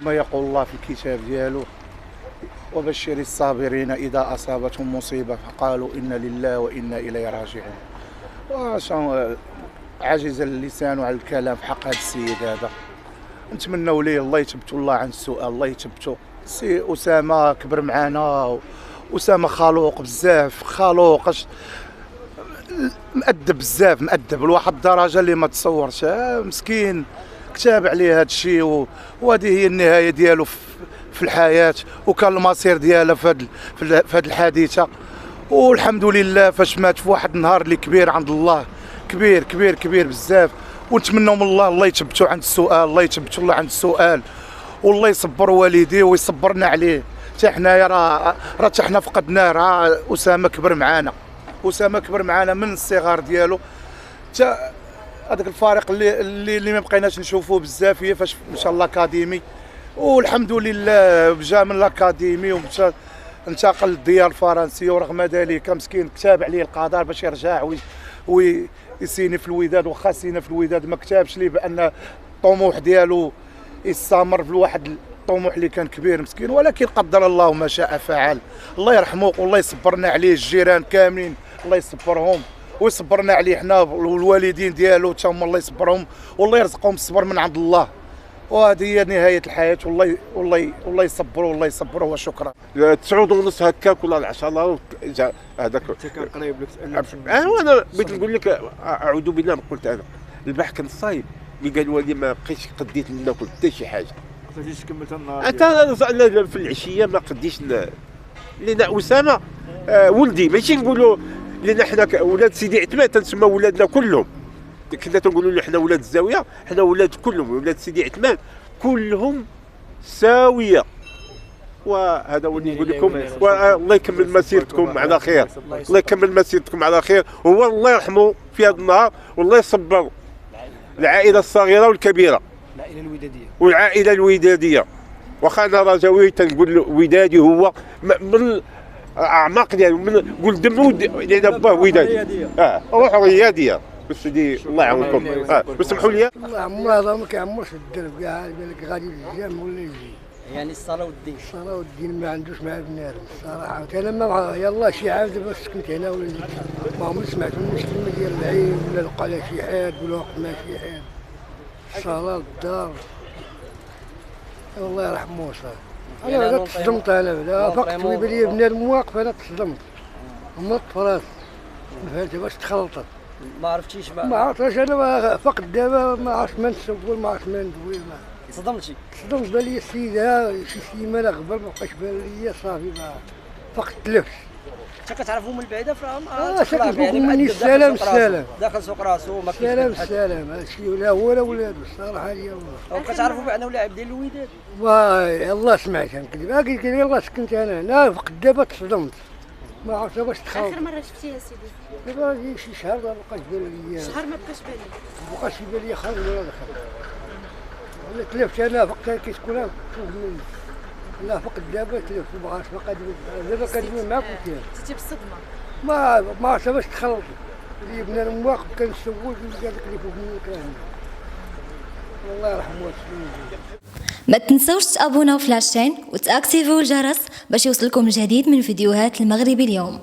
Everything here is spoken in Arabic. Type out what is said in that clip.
كما يقول الله في الكتاب ديالو: وبشر الصابرين إذا أصابتهم مصيبة فقالوا إنا لله وإنا إليه راجعون. عاجز اللسان عن الكلام في حق هذا السيد هذا. نتمنوا ليه الله يثبتوا الله عن السؤال، الله يثبتوا. سي أسامة كبر معنا، أسامة خلوق بزاف، خلوق مؤدب بزاف، مؤدب لواحد الدرجة اللي ما تصورش. مسكين كتاب عليه هذا الشيء، وهذه هي النهاية ديالو في الحياة، وكان المصير ديالها في هذه الحادثة. والحمد لله فاش مات في واحد النهار اللي كبير عند الله، كبير كبير كبير بزاف. ونتمنوا من الله يثبتوا عند السؤال، الله يثبتوا الله عند السؤال، والله يصبر والديه ويصبرنا عليه. حتى حنايا راه حتى حنا فقدناه. راه أسامة كبر معانا، أسامة كبر معانا من الصغار ديالو. حتى هذاك الفريق اللي ما بقيناش نشوفوه بزاف هي فاش مشى الاكاديمي، والحمد لله جا من الاكاديمي ومشى انتقل للديار الفرنسيه. ورغم ذلك مسكين كتاب عليه القدر باش يرجع ويسيني في الوداد، واخا سينا في الوداد ما كتبش ليه بان الطموح ديالو يستمر في واحد الطموح اللي كان كبير مسكين. ولكن قدر الله ما شاء فعل. الله يرحمه والله يصبرنا عليه، الجيران كاملين الله يصبرهم ويصبرنا عليه حنا، والوالدين ديالو تا هما الله يصبرهم والله يرزقهم الصبر من عند الله. وهذه هي نهايه الحياه. والله يصبروا، والله يصبروا وشكرا. 9:30 هكاك ولا 10 هذاك انت كان قريب لك وانا بغيت نقول لك اعوذ بالله ما قلت انا. البارح كان صايب اللي قالوا لي ما بقيتش قديت ناكل حتى شي حاجه. ما قدرتيش كملت النهار. انت في العشيه ما قديش لان اسامه ولدي، ماشي نقولوا لان حنا ولاد سيدي عثمان تنسمى ولادنا كلهم. كنا تنقولوا له حنا ولاد الزاويه، حنا ولاد كلهم، ولاد سيدي عثمان كلهم ساويه. وهذا هو اللي نقول لكم. والله يكمل مسيرتكم على خير، الله يكمل مسيرتكم على خير، وهو الله يرحمه في هذا النهار، والله يصبر العائله الصغيره والكبيره، العائله الوداديه والعائله الوداديه. واخا انا رجاوي تنقول ودادي هو من اعماق ديالو، من قول دم لان باه ودادي. روح رياديه بس دي الله يعاونكم. وسمحوا لي. الله عمره ما كيعمرش الدرب كاع، قال لك غادي للجامع ولا يجي. يعني الصلاه والدين. الصلاه والدين ما عندوش مع بنادم الصراحه. انا ما يلاه شي عام دابا سكنت هنا ولا ما عمري سمعت منه كلمه ديال العيب ولا لقى لها شي حاد ولا وقت ما شي حاد. الصلاه للدار الله يرحمه صافي. انا بعدا تصدمت، انا بعدا فقط يبان لي بنادم واقف انا تصدمت. نط فراسي ما فهمتش باش تخلطت. ما عرفتيش ما عرفتش انا فقط دابا ما عرفت ما نسول، ما عرفت ما ندوي. صدمتي؟ صدمت بان لي السيده شي سيمانه قبل ما بقاش بان لي صافي ما فقط تلفت. انت كتعرفوا من بعيده فراهم؟ ساكن فوقهم مني. السلام السلام داخل سوق راسو ما السلام السلام. هادشي ولا هو ولا ولادو الصراحه هي والله. وكتعرفوا بانه لاعب ديال الوداد؟ والله سمعت نكذب. قلت لك يلاه سكنت انا هنا فقط دابا تصدمت ما عرفت باش تخاف. اخر مره شفتيها سيدي؟ دابا شي شهر ما بقاش بان لي. شهر ما بقاش بان لي. ما بقاش يبان لي خرج ولا دخل. ولا تلفت انا فقط كتكون فوق مني. لا فقط دابا تلفت ما بقاش باقا دابا كندوي معاك وكاين. جيتي بالصدمه؟ ما عرفت باش تخلط. اللي بنادم واقف كنسول قال لك اللي فوق مني كان الله يرحمه. ما تنسوش تابوناو في لاشين وتاكتيفيو الجرس باش يوصلكم الجديد من فيديوهات المغربي اليوم.